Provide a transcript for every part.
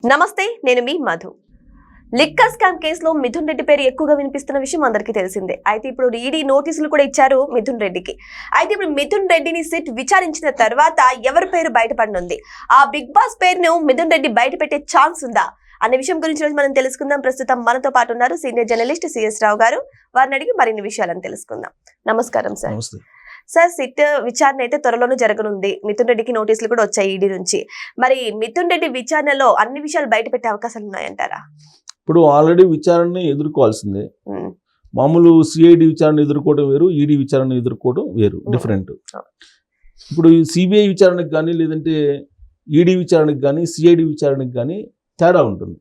నమస్తే, నేను మీ Madhu. Liquor scam కేసులో మిథున్ రెడ్డి పేరు ఎక్కువగా వినిపిస్తున్న విషయం అందరికీ తెలిసిందే. అయితే ఇప్పుడు ఈడీ నోటీసులు కూడా ఇచ్చారు మిథున్ రెడ్డికి. అయితే ఇప్పుడు మిథున్ రెడ్డిని సిట్ విచారించిన తర్వాత ఎవరి పేరు బయటపడనుంది, ఆ బిగ్ బాస్ పేరును మిథున్ రెడ్డి బయట పెట్టే ఛాన్స్ ఉందా అనే విషయం గురించి రోజు మనం తెలుసుకుందాం. ప్రస్తుతం మనతో పాటు ఉన్నారు సీనియర్ జర్నలిస్ట్ సిఎస్ రావు గారు. వారిని అడిగి మరిన్ని విషయాలను తెలుసుకుందాం. నమస్కారం సార్. సార్, సిట్ విచారణ అయితే త్వరలోనే జరగనుంది. మిథున్ రెడ్డికి నోటీసులు కూడా వచ్చాయి ఈడీ నుంచి. మరి మిథున్ రెడ్డి విచారణలో అన్ని విషయాలు బయట పెట్టే అవకాశాలు ఉన్నాయంటారా? ఇప్పుడు ఆల్రెడీ విచారణని ఎదుర్కోవాల్సిందే. మామూలు సిఐడి విచారణ ఎదుర్కోవడం వేరు, ఈడీ విచారణ ఎదుర్కోవడం వేరు, డిఫరెంట్. ఇప్పుడు సిబిఐ విచారణకు కానీ లేదంటే ఈడీ విచారణకు కానీ సిఐడి విచారణకు కానీ తేడా ఉంటుంది.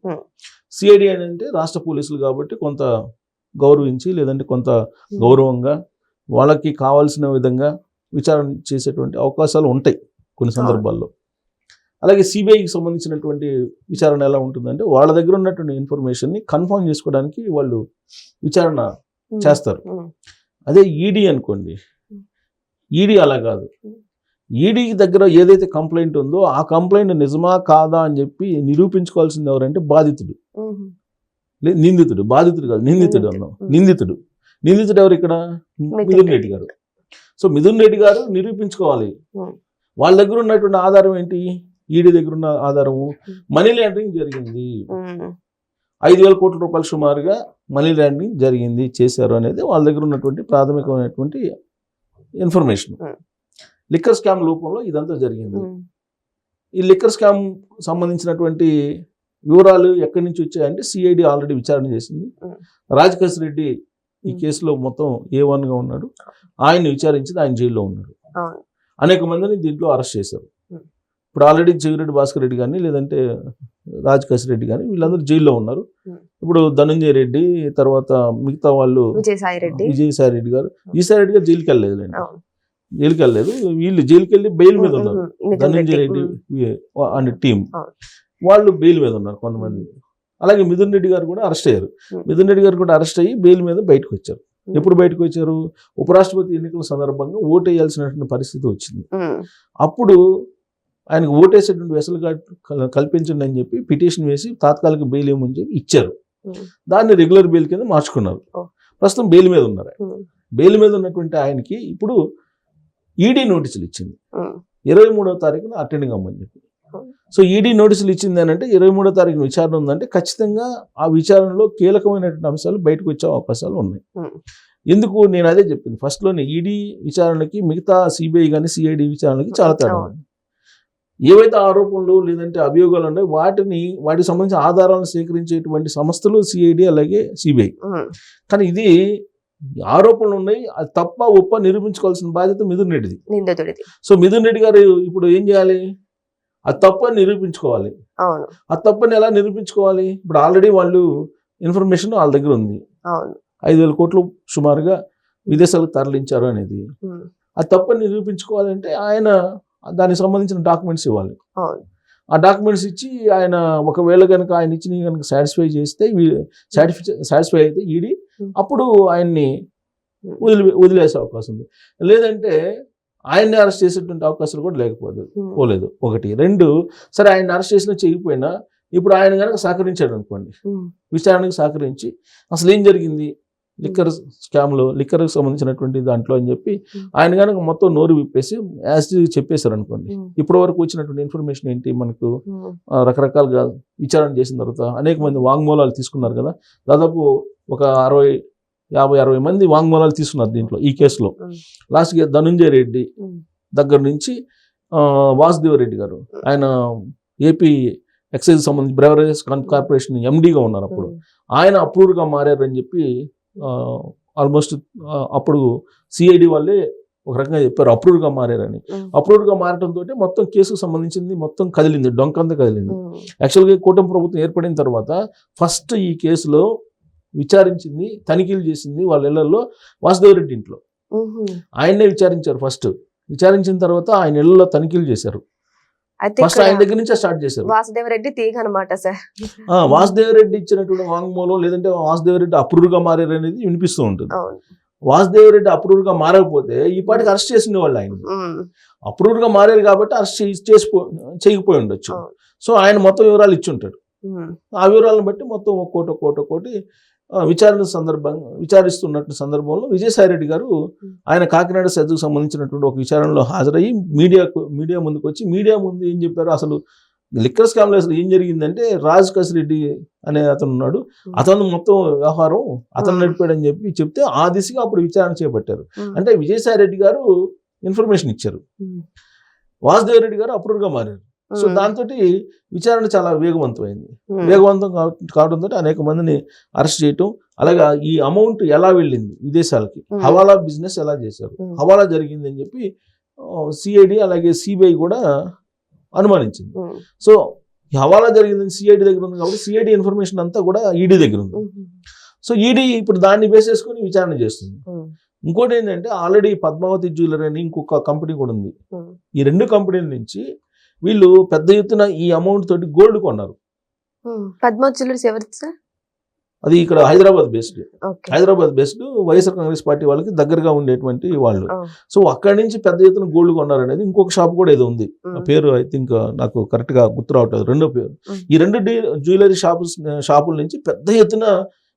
సిఐడి అంటే రాష్ట్ర పోలీసులు కాబట్టి కొంత గౌరవించి లేదంటే కొంత గౌరవంగా వాళ్ళకి కావాల్సిన విధంగా విచారణ చేసేటువంటి అవకాశాలు ఉంటాయి కొన్ని సందర్భాల్లో. అలాగే సిబిఐకి సంబంధించినటువంటి విచారణ ఎలా ఉంటుందంటే వాళ్ళ దగ్గర ఉన్నటువంటి ఇన్ఫర్మేషన్ని కన్ఫర్మ్ చేసుకోవడానికి వాళ్ళు విచారణ చేస్తారు. అదే ఈడీ అనుకోండి, ఈడీ అలా కాదు. ఈడీ దగ్గర ఏదైతే కంప్లైంట్ ఉందో ఆ కంప్లైంట్ నిజమా కాదా అని చెప్పి నిరూపించుకోవాల్సింది ఎవరంటే బాధితుడు, నిందితుడు. బాధితుడు కాదు, నిందితుడు అన్నాం. నిందితుడు ఎవరు ఇక్కడ? మిథున్ రెడ్డి గారు. సో మిథున్ రెడ్డి గారు నిరూపించుకోవాలి. వాళ్ళ దగ్గర ఉన్నటువంటి ఆధారం ఏంటి? ఈడీ దగ్గర ఉన్న ఆధారము మనీ లాండరింగ్ జరిగింది, 5,000 కోట్ల రూపాయలు సుమారుగా మనీ లాండరింగ్ జరిగింది, చేశారు అనేది వాళ్ళ దగ్గర ఉన్నటువంటి ప్రాథమికమైనటువంటి ఇన్ఫర్మేషన్. లిక్కర్ స్కామ్ రూపంలో ఇదంతా జరిగింది. ఈ లిక్కర్ స్కామ్ సంబంధించినటువంటి వివరాలు ఎక్కడి నుంచి వచ్చాయంటే సిఐడి ఆల్రెడీ విచారణ చేసింది. రాజకేశ్ రెడ్డి ఈ కేసులో మొత్తం A1గా ఉన్నాడు. ఆయన్ని విచారించింది, ఆయన జైల్లో ఉన్నాడు. అనేక మందిని దీంట్లో అరెస్ట్ చేశారు. ఇప్పుడు ఆల్రెడీ జగిరెడ్డి భాస్కర్ రెడ్డి కానీ లేదంటే రాజకేశ్ రెడ్డి కానీ వీళ్ళందరూ జైల్లో ఉన్నారు. ఇప్పుడు ధనంజయ రెడ్డి తర్వాత మిగతా వాళ్ళు విజయసాయి రెడ్డి గారు జైలుకి వెళ్ళలేదు. వీళ్ళు జైలుకి వెళ్ళి బెయిల్ మీద ఉన్నారు. ధనంజయ రెడ్డి అండ్ టీం వాళ్ళు బెయిల్ మీద ఉన్నారు కొంతమంది. అలాగే మిథున్ రెడ్డి గారు కూడా అరెస్ట్ అయ్యారు. మిథున్ రెడ్డి గారు కూడా అరెస్ట్ అయ్యి బెయిల్ మీద బయటకు వచ్చారు. ఎప్పుడు బయటకు వచ్చారు? ఉపరాష్ట్రపతి ఎన్నికల సందర్భంగా ఓటు వేయాల్సినటువంటి పరిస్థితి వచ్చింది. అప్పుడు ఆయనకు ఓటేసేటువంటి వెసులు కల్పించండి అని చెప్పి పిటిషన్ వేసి తాత్కాలిక బెయిల్ ఏమని చెప్పి ఇచ్చారు. దాన్ని రెగ్యులర్ బెయిల్ కింద మార్చుకున్నారు. ప్రస్తుతం బెయిల్ మీద ఉన్నారు. బెయిల్ మీద ఉన్నటువంటి ఆయనకి ఇప్పుడు ఈడీ నోటీసులు ఇచ్చింది 23వ తారీఖున అటెండింగ్ అమ్మని చెప్పి. సో ఈడీ నోటీసులు ఇచ్చింది అని అంటే 23వ తారీఖున విచారణ ఉందంటే ఖచ్చితంగా ఆ విచారణలో కీలకమైనటువంటి అంశాలు బయటకు వచ్చే అవకాశాలు ఉన్నాయి. ఎందుకు నేను అదే చెప్పింది ఫస్ట్లోనే, ఈడీ విచారణకి మిగతా సిబిఐ కానీ సిఐడి విచారణకి చాలా తేడా ఉంది. ఏవైతే ఆరోపణలు లేదంటే అభియోగాలు ఉన్నాయో వాటికి సంబంధించిన ఆధారాలను సేకరించేటువంటి సంస్థలు సిఐడి అలాగే సిబిఐ. కానీ ఇది ఆరోపణలు ఉన్నాయి, అది తప్ప ఒప్ప నిరూపించుకోవాల్సిన బాధ్యత మిథున్ రెడ్డిది. సో మిథున్ రెడ్డి గారు ఇప్పుడు ఏం చేయాలి? అది తప్పని నిరూపించుకోవాలి. అది తప్పని ఎలా నిరూపించుకోవాలి? ఇప్పుడు ఆల్రెడీ వాళ్ళు ఇన్ఫర్మేషన్ వాళ్ళ దగ్గర ఉంది, 5,000 కోట్లు సుమారుగా విదేశాలకు తరలించారు అనేది. అది తప్పని నిరూపించుకోవాలంటే ఆయన దానికి సంబంధించిన డాక్యుమెంట్స్ ఇవ్వాలి. ఆ డాక్యుమెంట్స్ ఇచ్చి ఆయన ఒకవేళ కనుక ఆయన ఇచ్చిన కనుక సాటిస్ఫై అయితే ఈడీ అప్పుడు ఆయన్ని వదిలేసే అవకాశం ఉంది. లేదంటే ఆయన్ని అరెస్ట్ చేసేటువంటి అవకాశాలు కూడా పోలేదు. 1, 2 సరే ఆయన్ని అరెస్ట్ చేసినా చేయకపోయినా ఇప్పుడు ఆయన కనుక సహకరించాడు అనుకోండి, విచారణకు సహకరించి అసలు ఏం జరిగింది లిక్కర్ స్కామ్లో, లిక్కర్కి సంబంధించినటువంటి దాంట్లో అని చెప్పి ఆయన కనుక మొత్తం నోరు విప్పేసి చెప్పేశారు అనుకోండి. ఇప్పటి వరకు వచ్చినటువంటి ఇన్ఫర్మేషన్ ఏంటి, మనకు రకరకాలుగా విచారణ చేసిన తర్వాత అనేక మంది వాంగ్మూలాలు తీసుకున్నారు కదా, దాదాపు ఒక 50-60 మంది వాంగ్మూలాలు తీసుకున్నారు దీంట్లో ఈ కేసులో. లాస్ట్గా ధనంజయ రెడ్డి దగ్గర నుంచి వాసుదేవ్ రెడ్డి గారు, ఆయన ఏపీ ఎక్సైజ్ సంబంధించి బ్రెవరేజెస్ కార్పొరేషన్ ఎండీగా ఉన్నారు. అప్పుడు ఆయన అప్రూవర్గా మారారని చెప్పి ఆల్మోస్ట్ అప్పుడు సిఐడి వాళ్ళే ఒక రకంగా చెప్పారు అప్రూవర్గా మారారని. అప్రూవర్గా మారడంతో మొత్తం కేసుకు సంబంధించింది మొత్తం కదిలింది, డొంకంతా కదిలింది. యాక్చువల్గా కూటమి ప్రభుత్వం ఏర్పడిన తర్వాత ఫస్ట్ ఈ కేసులో విచారించింది, తనిఖీలు చేసింది వాళ్ళ ఇళ్లలో వాసుదేవ్ రెడ్డి ఇంట్లో. ఆయన్నే విచారించారు ఫస్ట్. విచారించిన తర్వాత ఆయన ఇళ్లలో తనిఖీలు చేశారు. ఫస్ట్ ఆయన దగ్గర నుంచే స్టార్ట్ చేశారు. వాసుదేవ్ రెడ్డి తీగ అనమాట సార్. వాసుదేవ్ రెడ్డి ఇచ్చినటువంటి వాంగ్మూలం లేదంటే వాసుదేవ్ రెడ్డి అప్రూవర్గా మారారు అనేది వినిపిస్తూ ఉంటుంది. వాసుదేవ్ రెడ్డి అప్రూవర్గా మారకపోతే ఈ పాటికి అరెస్ట్ చేసిన వాళ్ళు ఆయన. అప్రూవర్గా మారారు కాబట్టి అరెస్ట్ చేయకపోయి ఉండొచ్చు. సో ఆయన మొత్తం వివరాలు ఇచ్చి ఉంటాడు. ఆ వివరాలను బట్టి మొత్తం ఒక్కోటి విచారిస్తున్నట్టు సందర్భంలో విజయసాయి రెడ్డి గారు ఆయన కాకినాడ సెజ్కు సంబంధించినటువంటి ఒక విచారణలో హాజరయ్యి మీడియా ముందుకు వచ్చి మీడియా ముందు ఏం చెప్పారు, అసలు లిక్కర్ స్కామ్లో అసలు ఏం జరిగిందంటే రాజ్ కసిరెడ్డి అనే అతను ఉన్నాడు, అతను మొత్తం వ్యవహారం అతను నడిపాడని చెప్తే ఆ దిశగా అప్పుడు విచారణ చేపట్టారు. అంటే విజయసాయి రెడ్డి గారు ఇన్ఫర్మేషన్ ఇచ్చారు, వాసుదేవ్ రెడ్డి గారు అప్రూవ్గా మారారు. సో దాంతో విచారణ చాలా వేగవంతమైంది. వేగవంతం కావడంతో అనేక మందిని అరెస్ట్ చేయటం, అలాగా ఈ అమౌంట్ ఎలా వెళ్ళింది విదేశాలకి, హవాలా బిజినెస్ ఎలా చేశారు, హవాలా జరిగింది అని చెప్పి సిఐడి అలాగే సిబిఐ కూడా అనుమానించింది. సో ఈ హవాలా జరిగిందని సిఐడి దగ్గర ఉంది కాబట్టి సిఐడి ఇన్ఫర్మేషన్ అంతా కూడా ఈడీ దగ్గర ఉంది. సో ఈడీ ఇప్పుడు దాన్ని బేస్ చేసుకుని విచారణ చేస్తుంది. ఇంకోటి ఏంటంటే ఆల్రెడీ పద్మావతి జ్యువెలరీ అని ఇంకొక కంపెనీ కూడా ఉంది. ఈ రెండు కంపెనీల నుంచి వీళ్ళు పెద్ద ఎత్తున ఈ అమౌంట్ తోటి గోల్డ్ కొన్నారు. పద్మావతి జ్యువెలర్స్ ఎవరు సార్? అది ఇక్కడ హైదరాబాద్ బేస్డ్ వైఎస్ఆర్ కాంగ్రెస్ పార్టీ వాళ్ళకి దగ్గరగా ఉండేటువంటి వాళ్ళు. సో అక్కడి నుంచి పెద్ద ఎత్తున గోల్డ్ కొన్నారు అనేది ఇంకొక షాప్ కూడా ఏదో ఉంది, పేరు ఐ థింక్ నాకు కరెక్ట్ గా గుర్తు రావట్లేదు రెండో పేరు. ఈ రెండు జ్యువెలరీ షాపుల నుంచి పెద్ద ఎత్తున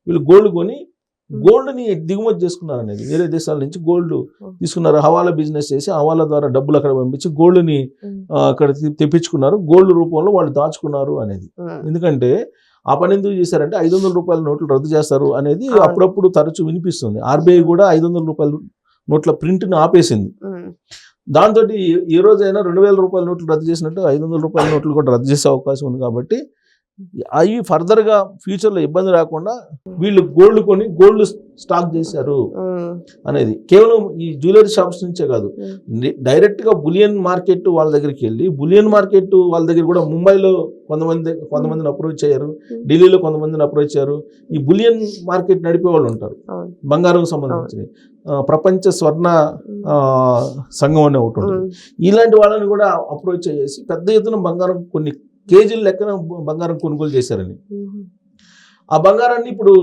వీళ్ళు గోల్డ్ కొని గోల్డ్ని దిగుమతి చేసుకున్నారు అనేది, వేరే దేశాల నుంచి గోల్డ్ తీసుకున్నారు, హవాలా బిజినెస్ చేసి హవాలా ద్వారా డబ్బులు అక్కడ పంపించి గోల్డ్ని అక్కడ తెప్పించుకున్నారు, గోల్డ్ రూపంలో వాళ్ళు దాచుకున్నారు అనేది. ఎందుకంటే ఆ పని ఎందుకు చేశారంటే 500 రూపాయల నోట్లు రద్దు చేస్తారు అనేది అప్పుడప్పుడు తరచూ వినిపిస్తుంది. ఆర్బీఐ కూడా 500 రూపాయల నోట్ల ప్రింట్ని ఆపేసింది. దాంతో ఏ రోజైనా 2000 రూపాయల నోట్లు రద్దు చేసినట్టు 500 రూపాయల నోట్లు కూడా రద్దు చేసే అవకాశం ఉంది. కాబట్టి అవి ఫర్దర్గా ఫ్యూచర్లో ఇబ్బంది రాకుండా వీళ్ళు గోల్డ్ కొని గోల్డ్ స్టాక్ చేశారు అనేది కేవలం ఈ జ్యువెలరీ షాప్స్ నుంచే కాదు, డైరెక్ట్గా బులియన్ మార్కెట్ వాళ్ళ దగ్గరికి వెళ్ళి బులియన్ మార్కెట్ వాళ్ళ దగ్గర కూడా ముంబైలో కొంతమందిని అప్రోచ్ అయ్యారు, ఢిల్లీలో కొంతమందిని అప్రోచ్ అయ్యారు. ఈ బులియన్ మార్కెట్ నడిపే వాళ్ళు ఉంటారు, బంగారం సంబంధించి ప్రపంచ స్వర్ణ సంఘం అనే ఒకటి ఉంటుంది. ఇలాంటి వాళ్ళని కూడా అప్రోచ్ అయ్యేసి పెద్ద ఎత్తున బంగారం కొన్ని కేజీల లెక్కన బంగారం కొనుగోలు చేశారని, ఆ బంగారాన్ని ఇప్పుడు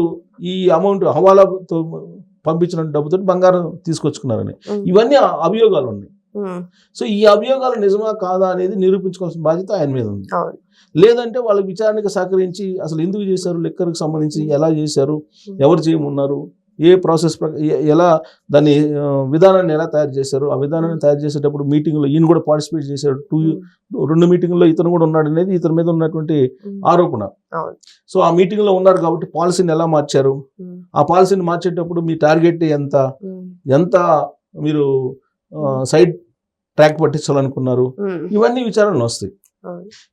ఈ అమౌంట్ హవాలాతో పంపించిన డబ్బుతో బంగారం తీసుకొచ్చుకున్నారని, ఇవన్నీ అభియోగాలు ఉన్నాయి. సో ఈ అభియోగాలు నిజమా కాదా అనేది నిరూపించుకోవాల్సిన బాధ్యత ఆయన మీద ఉంది. లేదంటే వాళ్ళ విచారణకు సహకరించి అసలు ఎందుకు చేశారు, లెక్కర్కి సంబంధించి ఎలా చేశారు, ఎవరు చేయమన్నారు, ఏ ప్రాసెస్ ఎలా దాన్ని విధానాన్ని ఎలా తయారు చేశారు, ఆ విధానాన్ని తయారు చేసేటప్పుడు మీటింగ్లో ఈయన కూడా పార్టిసిపేట్ చేశాడు, 2 మీటింగ్లో ఇతను కూడా ఉన్నాడు అనేది ఇతని మీద ఉన్నటువంటి ఆరోపణ. సో ఆ మీటింగ్లో ఉన్నారు కాబట్టి పాలసీని ఎలా మార్చారు, ఆ పాలసీని మార్చేటప్పుడు మీ టార్గెట్ ఎంత మీరు సైడ్ ట్రాక్ పట్టించాలనుకున్నారు, ఇవన్నీ విచారణలు వస్తాయి.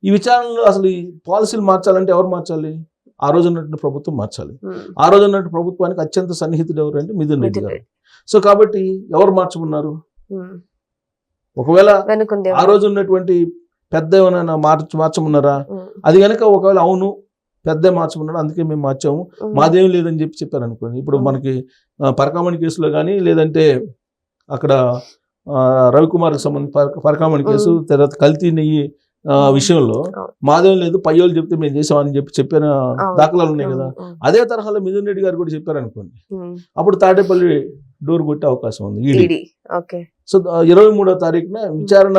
ఈ విచారణలో అసలు ఈ పాలసీలు మార్చాలంటే ఎవరు మార్చాలి, ఆ రోజు ఉన్నటువంటి ప్రభుత్వం మార్చాలి. ఆ రోజు ఉన్నటువంటి ప్రభుత్వానికి అత్యంత సన్నిహితుడు ఎవరు అంటే మిథున్ రెడ్డి గారు. సో కాబట్టి ఎవరు మార్చమన్నారు, ఒకవేళ ఆ రోజు ఉన్నటువంటి పెద్ద ఏమైనా మార్చమన్నారా, అది కనుక ఒకవేళ అవును పెద్ద మార్చమన్నాడు అందుకే మేము మార్చాము మాదేం లేదని చెప్పారు అనుకోండి. ఇప్పుడు మనకి పరకామణి కేసులో కానీ లేదంటే అక్కడ రవికుమార్కి సంబంధించి పరకామణి కేసు, తర్వాత కల్తీ నెయ్యి విషయంలో మాదేం లేదు పయ్యోళ్ళు చెప్తే మేము చేసామని చెప్పిన దాఖలాలు ఉన్నాయి కదా, అదే తరహాలో మిథున్ రెడ్డి గారు కూడా చెప్పారు అనుకోండి, అప్పుడు తాడేపల్లి డోర్ కొట్టే అవకాశం ఉంది ఈడీ. సో 23వ తారీఖున విచారణ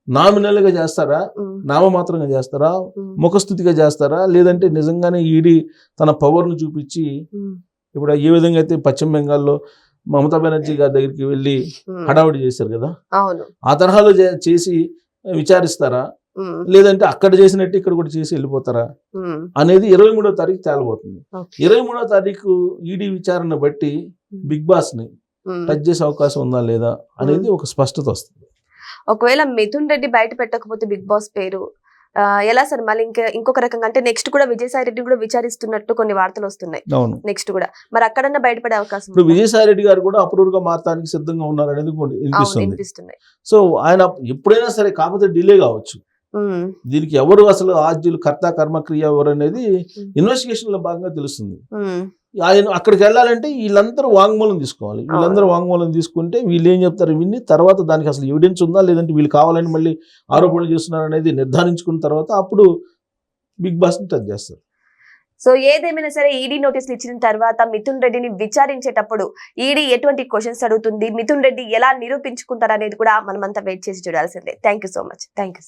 నామినల్గా చేస్తారా, నామమాత్రంగా చేస్తారా, ముఖస్థుతిగా చేస్తారా, లేదంటే నిజంగానే ఈడీ తన పవర్ను చూపించి ఇప్పుడు ఏ విధంగా అయితే పశ్చిమ బెంగాల్లో మమతా బెనర్జీ గారి దగ్గరికి వెళ్ళి హడావుడి చేశారు కదా, ఆ తరహాలో చేసి విచారిస్తారా, లేదంటే అక్కడ చేసినట్టు ఇక్కడ కూడా చేసి వెళ్ళిపోతారా అనేది 23వ తారీఖు తేలబోతుంది. 23వ తారీఖు ఈడీ విచారణ బట్టి బిగ్ బాస్ ని టచ్ చేసే అవకాశం ఉందా లేదా అనేది ఒక స్పష్టత వస్తుంది. ఒకవేళ మిథున్ రెడ్డి బయట పెట్టకపోతే బిగ్ బాస్ పేరు ఎలా సార్ మళ్ళీ ఇంకొక రకంగా అంటే నెక్స్ట్ కూడా విజయసాయి రెడ్డి కూడా విచారిస్తున్నట్టు కొన్ని వార్తలు వస్తున్నాయి. అవును, నెక్స్ట్ కూడా మరి అక్కడన్నా బయటపడే అవకాశం. ఇప్పుడు విజయసాయి రెడ్డి గారు కూడా అప్రూవ్గా మారడానికి సిద్ధంగా ఉన్నారు అనేది వినిపిస్తుంది. సో ఆయన ఎప్పుడైనా సరే కాకపోతే డిలే కావచ్చు. దీనికి ఎవరు అసలు ఆద్యులు కర్త కర్మక్రియ ఎవరు అనేది ఇన్వెస్టిగేషన్ లో భాగంగా తెలుస్తుంది. ఆయన అక్కడికి వెళ్ళాలంటే వీళ్ళందరూ వాంగ్మూలం తీసుకోవాలి. వీళ్ళందరూ వాంగ్మూలం తీసుకుంటే వీళ్ళు ఏం చెప్తారు విని తర్వాత దానికి అసలు ఎవిడెన్స్ ఉందా లేదంటే వీళ్ళు కావాలని మళ్ళీ ఆరోపణలు చేస్తున్నారు అనేది నిర్ధారించుకున్న తర్వాత అప్పుడు బిగ్ బాస్ ని టచ్ చేస్తారు. సో ఏదేమైనా సరే ఈడీ నోటీసులు ఇచ్చిన తర్వాత మిథున్ రెడ్డిని విచారించేటప్పుడు ఈడీ ఎటువంటి క్వశ్చన్స్ అడుగుతుంది, మిథున్ రెడ్డి ఎలా నిరూపించుకుంటారు అనేది కూడా మనమంతా వెయిట్ చేసి చూడాల్సిందే. Thank you so much. Thank you.